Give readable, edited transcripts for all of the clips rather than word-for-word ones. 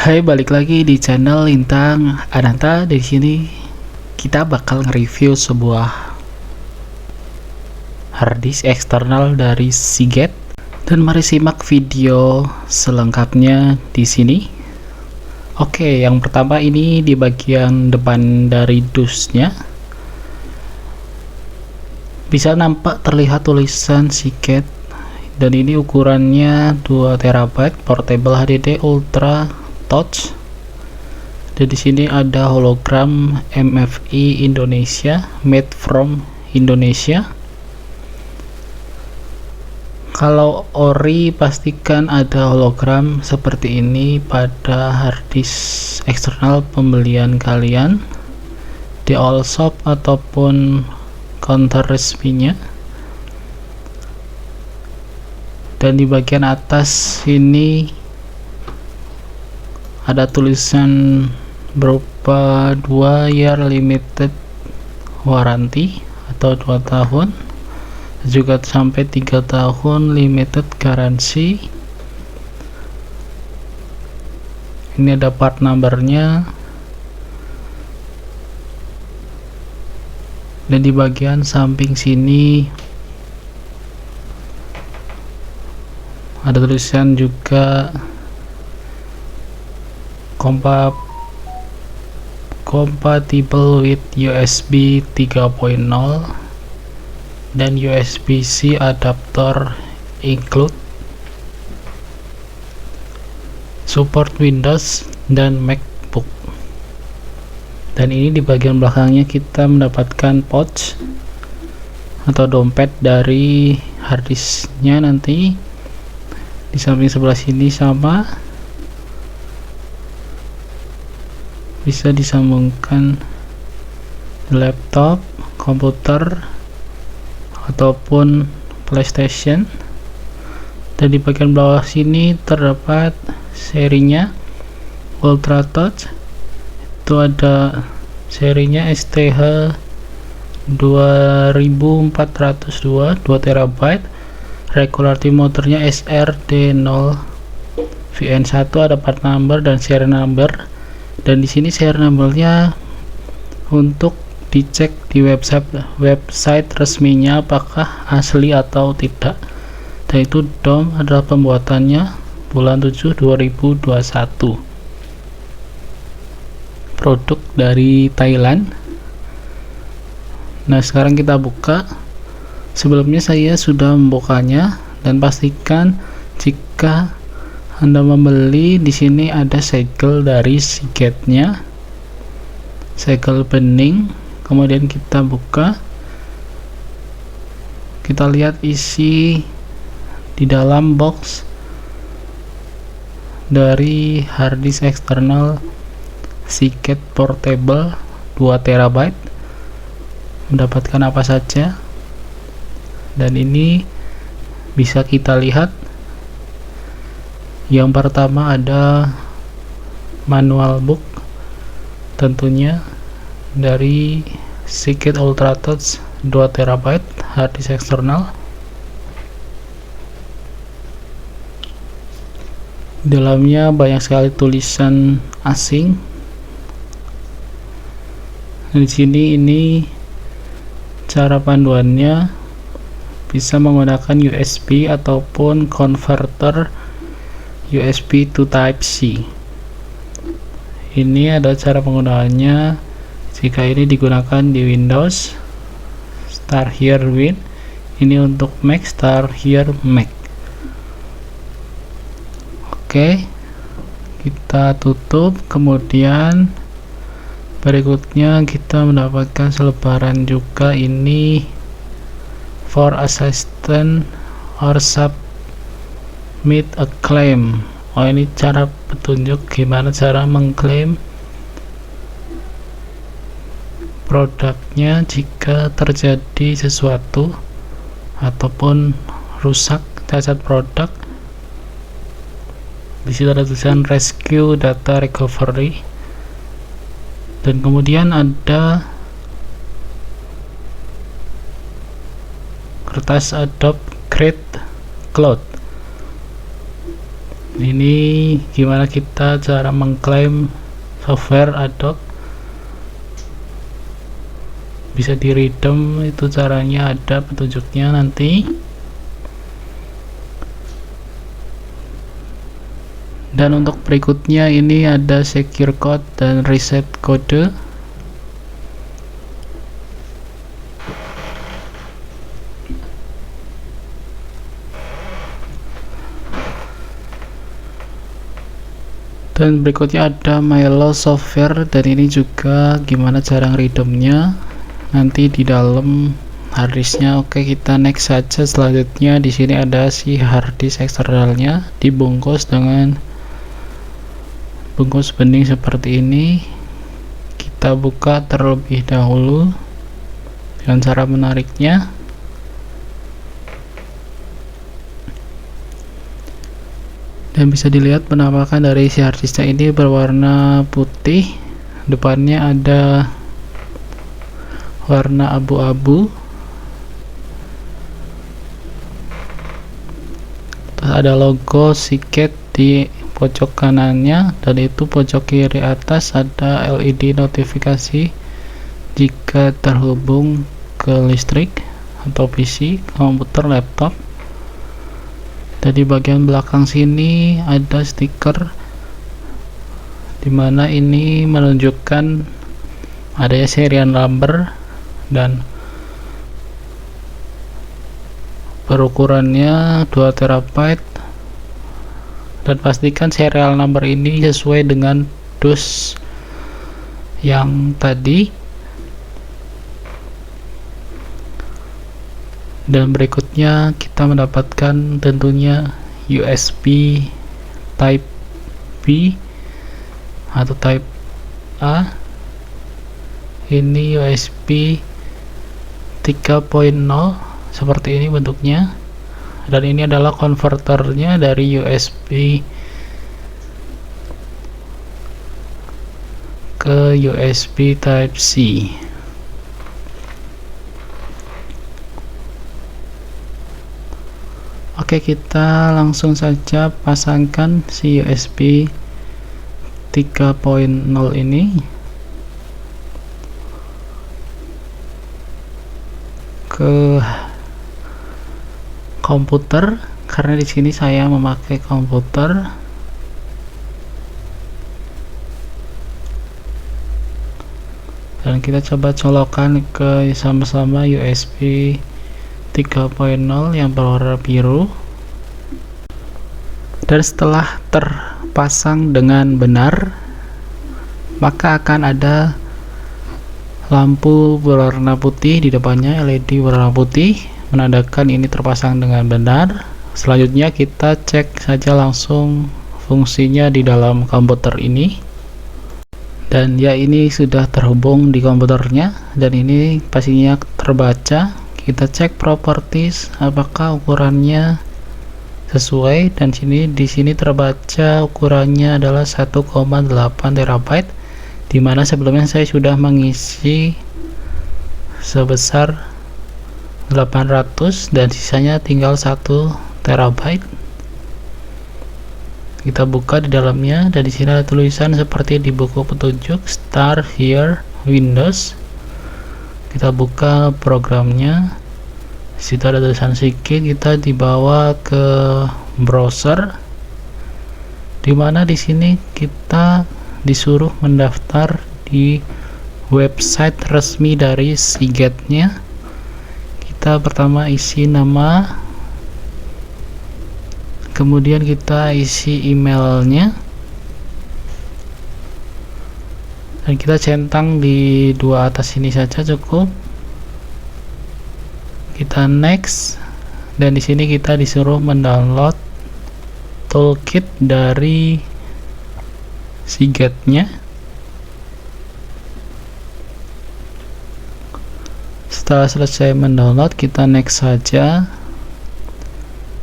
Hai, balik lagi di channel Lintang Ananta. Di sini kita bakal nge-review sebuah harddisk eksternal dari Seagate, dan mari simak video selengkapnya di sini. Oke, yang pertama ini di bagian depan dari dusnya bisa nampak terlihat tulisan Seagate, dan ini ukurannya 2 TB portable HDD Ultra Touch. Dan di sini ada hologram MFI Indonesia, made from Indonesia. Kalau ori pastikan ada hologram seperti ini pada harddisk eksternal pembelian kalian di all shop ataupun counter resminya. Dan di bagian atas ini ada tulisan berupa 2 year limited warranty atau 2 tahun, juga sampai 3 tahun limited garansi. Ini ada part numbernya, dan di bagian samping sini ada tulisan juga compatible with USB 3.0 dan USB-C adapter include, support Windows dan MacBook. Dan ini di bagian belakangnya kita mendapatkan pouch atau dompet dari harddisknya. Nanti di samping sebelah sini sama bisa disambungkan laptop, komputer ataupun PlayStation. Dan di bagian bawah sini terdapat serinya Ultra Touch. Itu ada serinya STH 2402 2 TB. Regularity motornya SRD0 VN1, ada part number dan serial number. Dan di sini serial numbernya untuk dicek di website resminya apakah asli atau tidak. Dan itu DOM adalah pembuatannya bulan 7 2021, produk dari Thailand. Nah, sekarang kita buka. Sebelumnya saya sudah membukanya, dan pastikan jika Anda membeli, di sini ada segel dari Seagate-nya, segel bening. Kemudian kita buka, kita lihat isi di dalam box dari harddisk eksternal Seagate portable 2 TB. Mendapatkan apa saja, dan ini bisa kita lihat. Yang pertama ada manual book, tentunya dari Seagate Ultra Touch 2 TB harddisk eksternal. Dalamnya banyak sekali tulisan asing. Di sini ini cara panduannya, bisa menggunakan USB ataupun converter USB to Type-C. Ini ada cara penggunaannya. Jika ini digunakan di Windows, Start Here Win. Ini untuk Mac, Start Here Mac. Oke, kita tutup. Kemudian berikutnya kita mendapatkan selebaran juga, ini for assistant or submit a claim. Oh, ini cara petunjuk gimana cara mengklaim produknya jika terjadi sesuatu ataupun rusak, cacat produk. Di situ ada tulisan rescue data recovery, dan kemudian ada kertas Adobe Create Cloud. Ini gimana kita cara mengklaim software Adobe, bisa di redeem, itu caranya ada petunjuknya nanti. Dan untuk berikutnya ini ada secure code dan reset kode. Dan berikutnya ada Milo software, dan ini juga gimana cara ngeredeemnya nanti di dalam harddisknya. Oke, kita next saja. Selanjutnya di sini ada si harddisk eksternalnya dibungkus dengan bungkus bening seperti ini. Kita buka terlebih dahulu dengan cara menariknya. Dan bisa dilihat penampakan dari si harddisknya ini berwarna putih, depannya ada warna abu-abu, terus ada logo Seagate di pojok kanannya, dan itu pojok kiri atas ada LED notifikasi jika terhubung ke listrik atau PC, komputer, laptop. Dan di bagian belakang sini ada stiker dimana ini menunjukkan adanya serial number dan berukurannya 2 TB, dan pastikan serial number ini sesuai dengan dus yang tadi. Dan berikutnya kita mendapatkan tentunya USB Type B atau Type A. Ini USB 3.0 seperti ini bentuknya, dan ini adalah konverternya dari USB ke USB Type C. Oke, kita langsung saja pasangkan si USB 3.0 ini ke komputer, karena di sini saya memakai komputer. Dan kita coba colokkan ke sama-sama USB 3.0 yang berwarna biru. Dan setelah terpasang dengan benar, maka akan ada lampu berwarna putih di depannya, LED berwarna putih, menandakan ini terpasang dengan benar. Selanjutnya kita cek saja langsung fungsinya di dalam komputer ini. Dan ya, ini sudah terhubung di komputernya, dan ini pastinya terbaca. Kita cek properties apakah ukurannya sesuai, dan di sini terbaca ukurannya adalah 1,8 TB, dimana sebelumnya saya sudah mengisi sebesar 800 dan sisanya tinggal 1 TB. Kita buka di dalamnya, dan di sini ada tulisan seperti di buku petunjuk, Start Here Windows. Kita buka programnya. Di situ ada tulisan Seagate. Kita dibawa ke browser, dimana di sini kita disuruh mendaftar di website resmi dari Seagate-nya. Kita pertama isi nama, kemudian kita isi emailnya, dan kita centang di dua atas ini saja cukup. Kita next, dan di sini kita disuruh mendownload toolkit dari Seagate-nya. Setelah selesai mendownload, kita next saja.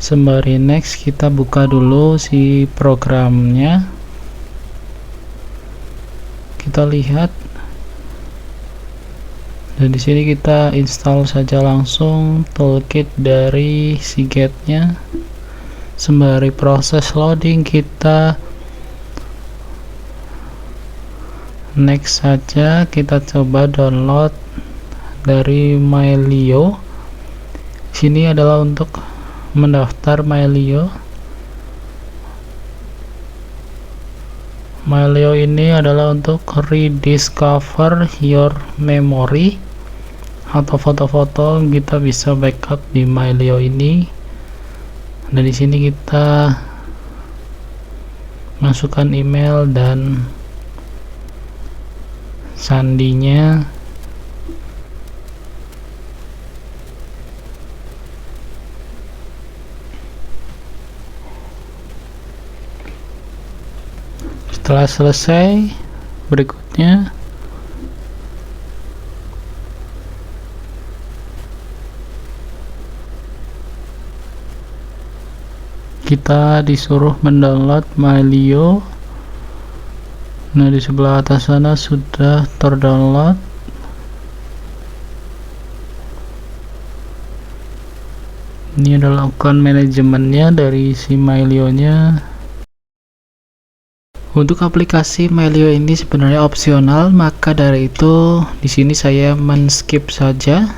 Sembari next, kita buka dulu si programnya. Kita lihat, dan di sini kita install saja langsung toolkit dari Seagate-nya. Sembari proses loading, kita next saja. Kita coba download dari Mylio. Sini adalah untuk mendaftar Mylio. Mylio ini adalah untuk rediscover your memory, atau foto-foto kita bisa backup di Mylio ini. Dan di sini kita masukkan email dan sandinya. Setelah selesai, berikutnya kita disuruh mendownload Mylio. Nah, di sebelah atas sana sudah terdownload. Ini adalah account manajemennya dari si Mylio-nya. Untuk aplikasi Mylio ini sebenarnya opsional, maka dari itu di sini saya men-skip saja.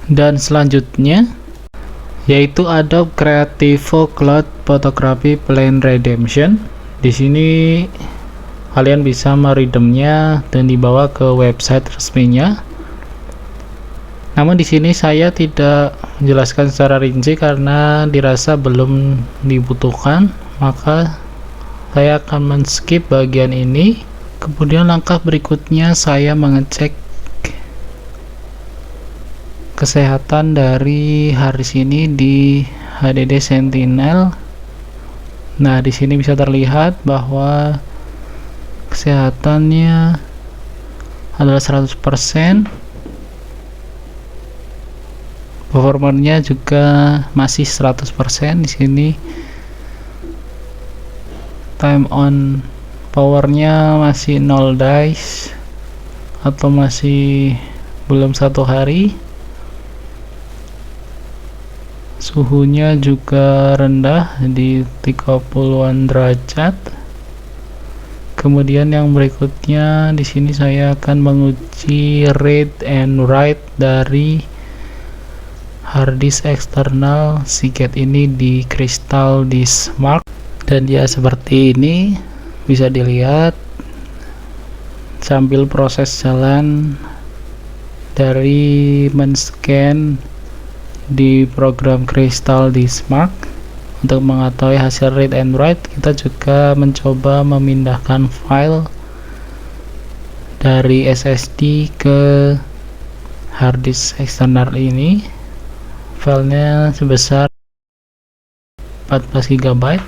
Dan selanjutnya yaitu Adobe Creative Cloud Photography Plan Redemption. Di sini kalian bisa meredeemnya dan dibawa ke website resminya. Namun di sini saya tidak menjelaskan secara rinci karena dirasa belum dibutuhkan, maka saya akan men-skip bagian ini. Kemudian langkah berikutnya saya mengecek kesehatan dari harddisk ini di HDD Sentinel. Nah, di sini bisa terlihat bahwa kesehatannya adalah 100%. Performanya juga masih 100% di sini. Time on powernya masih 0 days atau masih belum 1 hari. Suhunya juga rendah di 30-an derajat. Kemudian yang berikutnya di sini saya akan menguji read and write dari harddisk eksternal Seagate ini di Crystal Disk Mark. Dan dia seperti ini, bisa dilihat sambil proses jalan dari men-scan di program Crystal Disk Mark. Untuk mengetahui hasil read and write, kita juga mencoba memindahkan file dari SSD ke harddisk eksternal ini. Filenya sebesar 14 GB.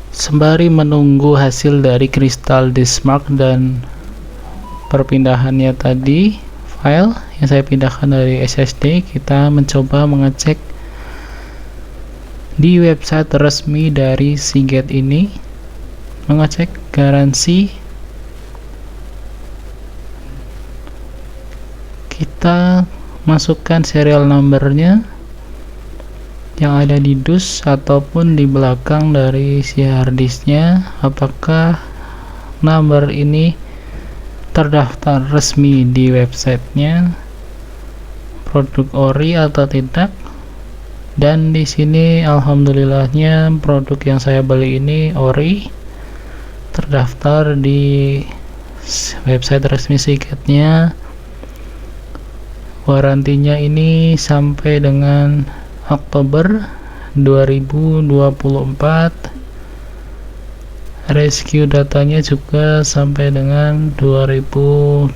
Sembari menunggu hasil dari Crystal Disk Mark dan perpindahannya tadi, file yang saya pindahkan dari SSD, kita mencoba mengecek di website resmi dari Seagate ini, mengecek garansi. Kita masukkan serial numbernya yang ada di dus ataupun di belakang dari si harddisknya, apakah nomor ini terdaftar resmi di websitenya, produk ori atau tidak. Dan di sini alhamdulillahnya produk yang saya beli ini ori, terdaftar di website resmi Seagate-nya. Warantinya ini sampai dengan Oktober 2024. Rescue datanya juga sampai dengan 2024.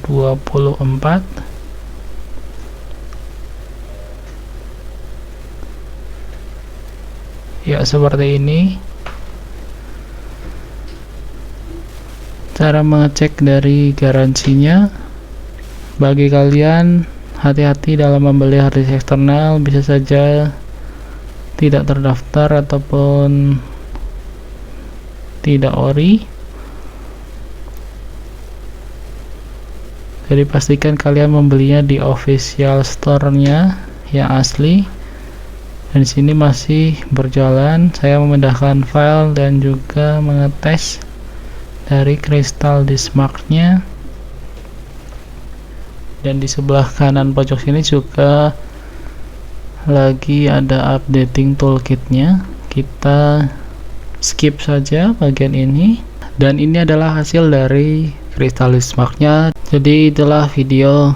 Ya, seperti ini cara mengecek dari garansinya. Bagi kalian, hati-hati dalam membeli harddisk eksternal, bisa saja tidak terdaftar ataupun tidak ori. Jadi pastikan kalian membelinya di official store-nya yang asli. Dan di sini masih berjalan, saya memindahkan file dan juga mengetes dari kristal disk mark-nya. Dan di sebelah kanan pojok sini juga lagi ada updating toolkitnya. Kita skip saja bagian ini. Dan ini adalah hasil dari kristal disk mark-nya. Jadi itulah video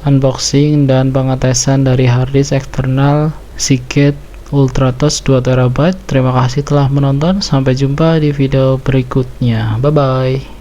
unboxing dan pengetesan dari harddisk eksternal Seagate Ultratos 2TB. Terima kasih telah menonton, sampai jumpa di video berikutnya. Bye bye.